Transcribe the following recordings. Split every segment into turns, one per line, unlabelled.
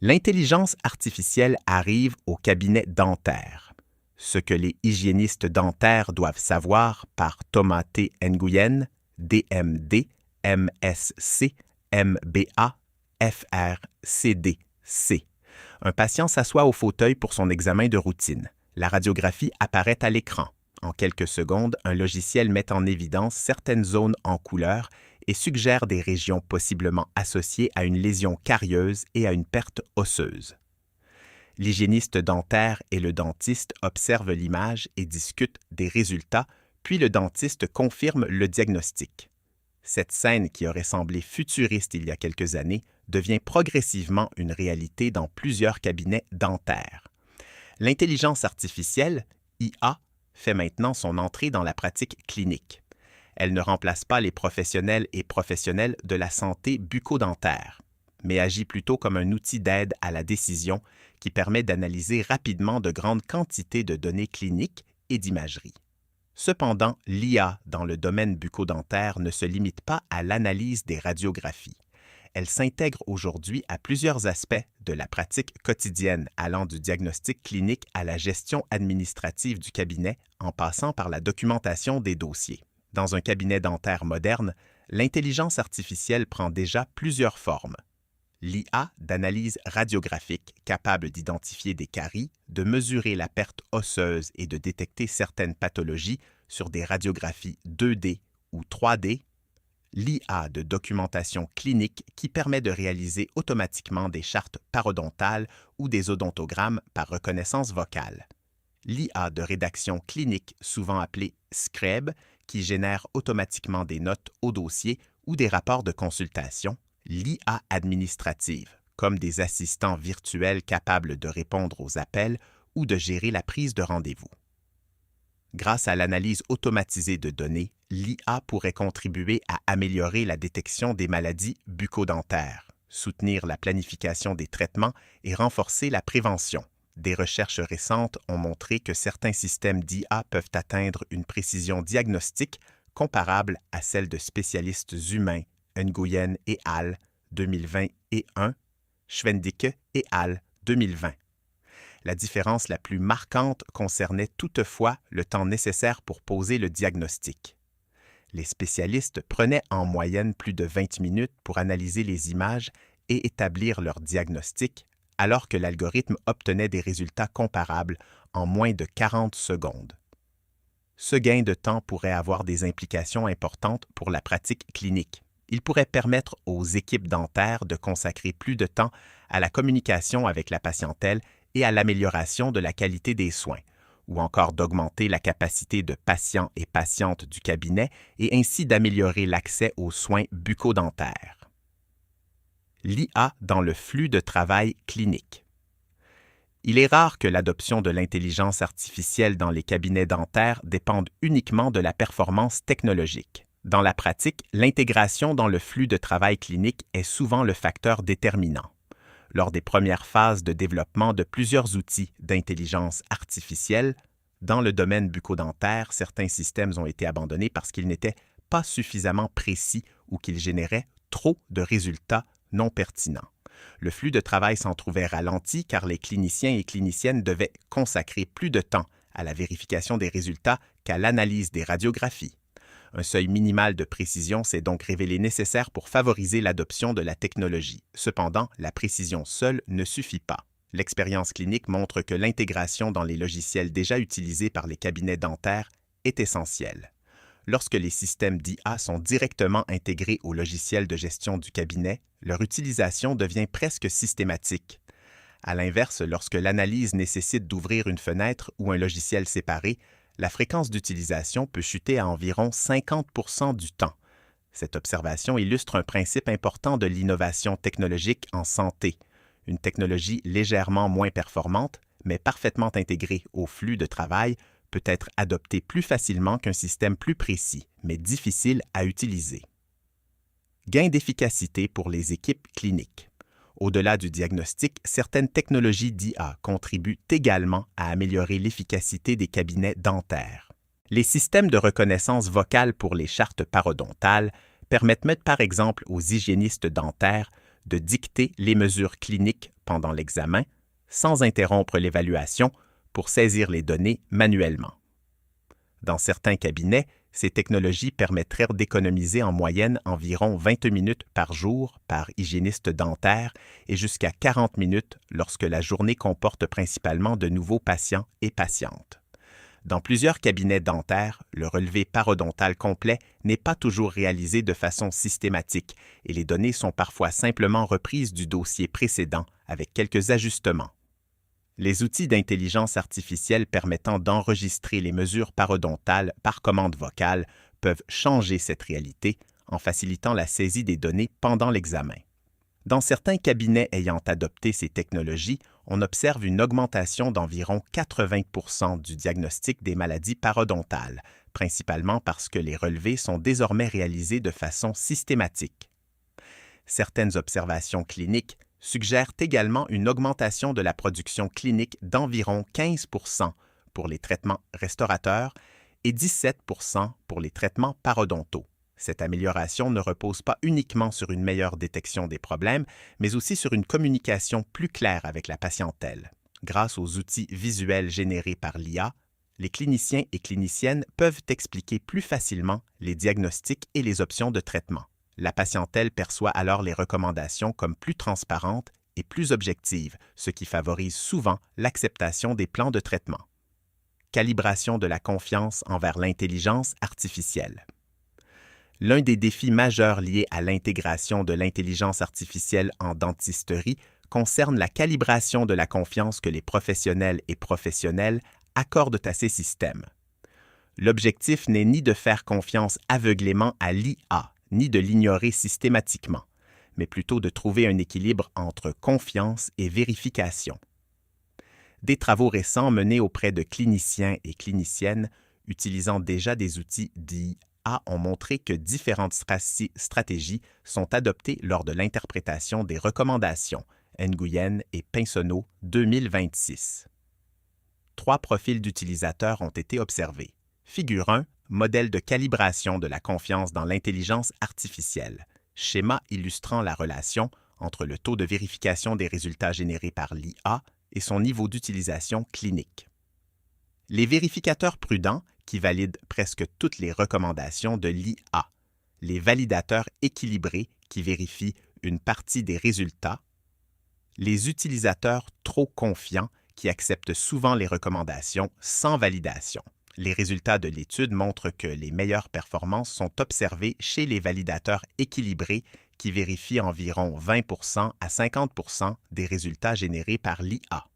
L'intelligence artificielle arrive au cabinet dentaire. Ce que les hygiénistes dentaires doivent savoir par Thomas T. Nguyen, DMD, MSc, MBA, FRCDC. Un patient s'assoit au fauteuil pour son examen de routine. La radiographie apparaît à l'écran. En quelques secondes, un logiciel met en évidence certaines zones en couleur et suggère des régions possiblement associées à une lésion carieuse et à une perte osseuse. L'hygiéniste dentaire et le dentiste observent l'image et discutent des résultats, puis le dentiste confirme le diagnostic. Cette scène qui aurait semblé futuriste il y a quelques années devient progressivement une réalité dans plusieurs cabinets dentaires. L'intelligence artificielle, IA, fait maintenant son entrée dans la pratique clinique. Elle ne remplace pas les professionnels et professionnelles de la santé bucco-dentaire, mais agit plutôt comme un outil d'aide à la décision qui permet d'analyser rapidement de grandes quantités de données cliniques et d'imagerie. Cependant, l'IA dans le domaine bucco-dentaire ne se limite pas à l'analyse des radiographies. Elle s'intègre aujourd'hui à plusieurs aspects de la pratique quotidienne, allant du diagnostic clinique à la gestion administrative du cabinet, en passant par la documentation des dossiers. Dans un cabinet dentaire moderne, l'intelligence artificielle prend déjà plusieurs formes. L'IA d'analyse radiographique, capable d'identifier des caries, de mesurer la perte osseuse et de détecter certaines pathologies sur des radiographies 2D ou 3D. L'IA de documentation clinique qui permet de réaliser automatiquement des chartes parodontales ou des odontogrammes par reconnaissance vocale. L'IA de rédaction clinique, souvent appelée SCREB, qui génère automatiquement des notes au dossier ou des rapports de consultation. L'IA administrative, comme des assistants virtuels capables de répondre aux appels ou de gérer la prise de rendez-vous. Grâce à l'analyse automatisée de données, l'IA pourrait contribuer à améliorer la détection des maladies bucco-dentaires, soutenir la planification des traitements et renforcer la prévention. Des recherches récentes ont montré que certains systèmes d'IA peuvent atteindre une précision diagnostique comparable à celle de spécialistes humains, Nguyen et al. 2021, Schwendicke et al. 2020. La différence la plus marquante concernait toutefois le temps nécessaire pour poser le diagnostic. Les spécialistes prenaient en moyenne plus de 20 minutes pour analyser les images et établir leur diagnostic, alors que l'algorithme obtenait des résultats comparables en moins de 40 secondes. Ce gain de temps pourrait avoir des implications importantes pour la pratique clinique. Il pourrait permettre aux équipes dentaires de consacrer plus de temps à la communication avec la patientèle et à l'amélioration de la qualité des soins, ou encore d'augmenter la capacité de patients et patientes du cabinet et ainsi d'améliorer l'accès aux soins bucco-dentaires. L'IA dans le flux de travail clinique. Il est rare que l'adoption de l'intelligence artificielle dans les cabinets dentaires dépende uniquement de la performance technologique. Dans la pratique, l'intégration dans le flux de travail clinique est souvent le facteur déterminant. Lors des premières phases de développement de plusieurs outils d'intelligence artificielle, dans le domaine bucco-dentaire, certains systèmes ont été abandonnés parce qu'ils n'étaient pas suffisamment précis ou qu'ils généraient trop de résultats non pertinents. Le flux de travail s'en trouvait ralenti car les cliniciens et cliniciennes devaient consacrer plus de temps à la vérification des résultats qu'à l'analyse des radiographies. Un seuil minimal de précision s'est donc révélé nécessaire pour favoriser l'adoption de la technologie. Cependant, la précision seule ne suffit pas. L'expérience clinique montre que l'intégration dans les logiciels déjà utilisés par les cabinets dentaires est essentielle. Lorsque les systèmes d'IA sont directement intégrés au logiciel de gestion du cabinet, leur utilisation devient presque systématique. À l'inverse, lorsque l'analyse nécessite d'ouvrir une fenêtre ou un logiciel séparé, la fréquence d'utilisation peut chuter à environ 50% du temps. Cette observation illustre un principe important de l'innovation technologique en santé. Une technologie légèrement moins performante, mais parfaitement intégrée au flux de travail, peut être adoptée plus facilement qu'un système plus précis, mais difficile à utiliser. Gain d'efficacité pour les équipes cliniques. Au-delà du diagnostic, certaines technologies d'IA contribuent également à améliorer l'efficacité des cabinets dentaires. Les systèmes de reconnaissance vocale pour les chartes parodontales permettent par exemple aux hygiénistes dentaires de dicter les mesures cliniques pendant l'examen, sans interrompre l'évaluation, pour saisir les données manuellement. Dans certains cabinets, ces technologies permettraient d'économiser en moyenne environ 20 minutes par jour par hygiéniste dentaire et jusqu'à 40 minutes lorsque la journée comporte principalement de nouveaux patients et patientes. Dans plusieurs cabinets dentaires, le relevé parodontal complet n'est pas toujours réalisé de façon systématique et les données sont parfois simplement reprises du dossier précédent avec quelques ajustements. Les outils d'intelligence artificielle permettant d'enregistrer les mesures parodontales par commande vocale peuvent changer cette réalité en facilitant la saisie des données pendant l'examen. Dans certains cabinets ayant adopté ces technologies, on observe une augmentation d'environ 80% du diagnostic des maladies parodontales, principalement parce que les relevés sont désormais réalisés de façon systématique. Certaines observations cliniques suggèrent également une augmentation de la production clinique d'environ 15% pour les traitements restaurateurs et 17% pour les traitements parodontaux. Cette amélioration ne repose pas uniquement sur une meilleure détection des problèmes, mais aussi sur une communication plus claire avec la patientèle. Grâce aux outils visuels générés par l'IA, les cliniciens et cliniciennes peuvent expliquer plus facilement les diagnostics et les options de traitement. La patientèle perçoit alors les recommandations comme plus transparentes et plus objectives, ce qui favorise souvent l'acceptation des plans de traitement. Calibration de la confiance envers l'intelligence artificielle. L'un des défis majeurs liés à l'intégration de l'intelligence artificielle en dentisterie concerne la calibration de la confiance que les professionnels et professionnelles accordent à ces systèmes. L'objectif n'est ni de faire confiance aveuglément à l'IA, ni de l'ignorer systématiquement, mais plutôt de trouver un équilibre entre confiance et vérification. Des travaux récents menés auprès de cliniciens et cliniciennes utilisant déjà des outils d'IA ont montré que différentes stratégies sont adoptées lors de l'interprétation des recommandations, Nguyen et Pinsonneau 2026. 3 profils d'utilisateurs ont été observés. Figure 1, modèle de calibration de la confiance dans l'intelligence artificielle, schéma illustrant la relation entre le taux de vérification des résultats générés par l'IA et son niveau d'utilisation clinique. Les vérificateurs prudents qui valident presque toutes les recommandations de l'IA, les validateurs équilibrés qui vérifient une partie des résultats, les utilisateurs trop confiants qui acceptent souvent les recommandations sans validation. Les résultats de l'étude montrent que les meilleures performances sont observées chez les validateurs équilibrés qui vérifient environ 20% à 50% des résultats générés par l'IA.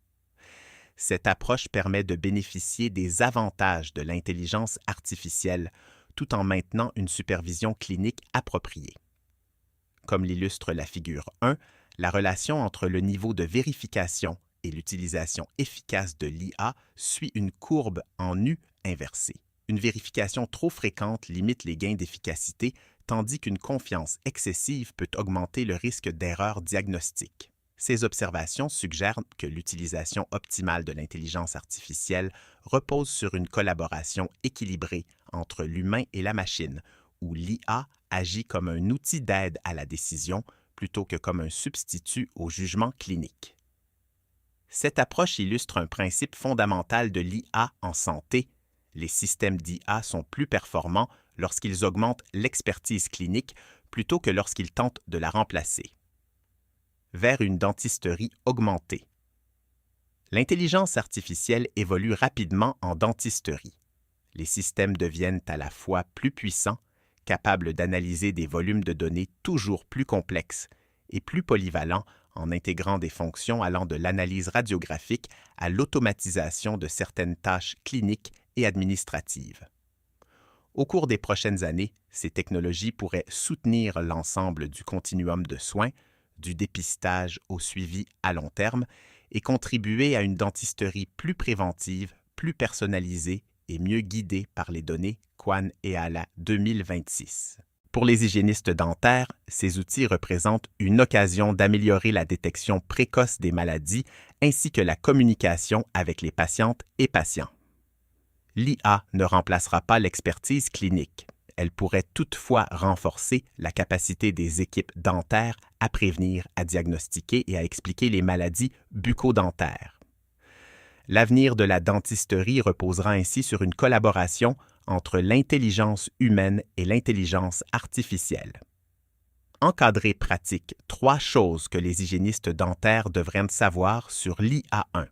Cette approche permet de bénéficier des avantages de l'intelligence artificielle tout en maintenant une supervision clinique appropriée. Comme l'illustre la figure 1, la relation entre le niveau de vérification et l'utilisation efficace de l'IA suit une courbe en U inversée. Une vérification trop fréquente limite les gains d'efficacité, tandis qu'une confiance excessive peut augmenter le risque d'erreur diagnostique. Ces observations suggèrent que l'utilisation optimale de l'intelligence artificielle repose sur une collaboration équilibrée entre l'humain et la machine, où l'IA agit comme un outil d'aide à la décision plutôt que comme un substitut au jugement clinique. Cette approche illustre un principe fondamental de l'IA en santé. Les systèmes d'IA sont plus performants lorsqu'ils augmentent l'expertise clinique plutôt que lorsqu'ils tentent de la remplacer. Vers une dentisterie augmentée. L'intelligence artificielle évolue rapidement en dentisterie. Les systèmes deviennent à la fois plus puissants, capables d'analyser des volumes de données toujours plus complexes, et plus polyvalents en intégrant des fonctions allant de l'analyse radiographique à l'automatisation de certaines tâches cliniques et administratives. Au cours des prochaines années, ces technologies pourraient soutenir l'ensemble du continuum de soins, du dépistage au suivi à long terme, et contribuer à une dentisterie plus préventive, plus personnalisée et mieux guidée par les données Quan et Ala 2026. Pour les hygiénistes dentaires, ces outils représentent une occasion d'améliorer la détection précoce des maladies ainsi que la communication avec les patientes et patients. L'IA ne remplacera pas l'expertise clinique. Elle pourrait toutefois renforcer la capacité des équipes dentaires à prévenir, à diagnostiquer et à expliquer les maladies bucco-dentaires. L'avenir de la dentisterie reposera ainsi sur une collaboration entre l'intelligence humaine et l'intelligence artificielle. Encadré pratique, 3 choses que les hygiénistes dentaires devraient savoir sur l'IA1.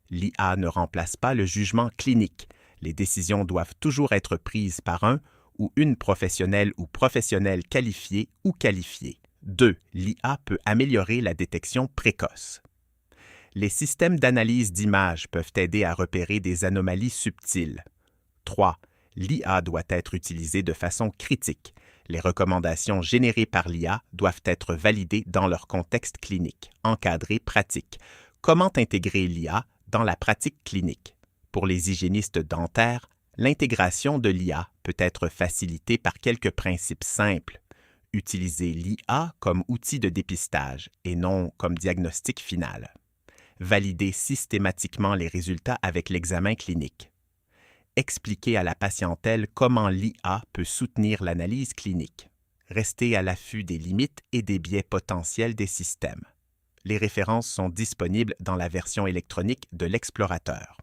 L'IA ne remplace pas le jugement clinique. Les décisions doivent toujours être prises par un ou une professionnelle ou professionnel qualifié ou qualifié. 2. L'IA peut améliorer la détection précoce. Les systèmes d'analyse d'images peuvent aider à repérer des anomalies subtiles. 3. L'IA doit être utilisée de façon critique. Les recommandations générées par l'IA doivent être validées dans leur contexte clinique, encadré pratique. Comment intégrer l'IA dans la pratique clinique? Pour les hygiénistes dentaires, l'intégration de l'IA peut être facilitée par quelques principes simples. Utiliser l'IA comme outil de dépistage et non comme diagnostic final. Valider systématiquement les résultats avec l'examen clinique. Expliquer à la patientèle comment l'IA peut soutenir l'analyse clinique. Rester à l'affût des limites et des biais potentiels des systèmes. Les références sont disponibles dans la version électronique de l'explorateur.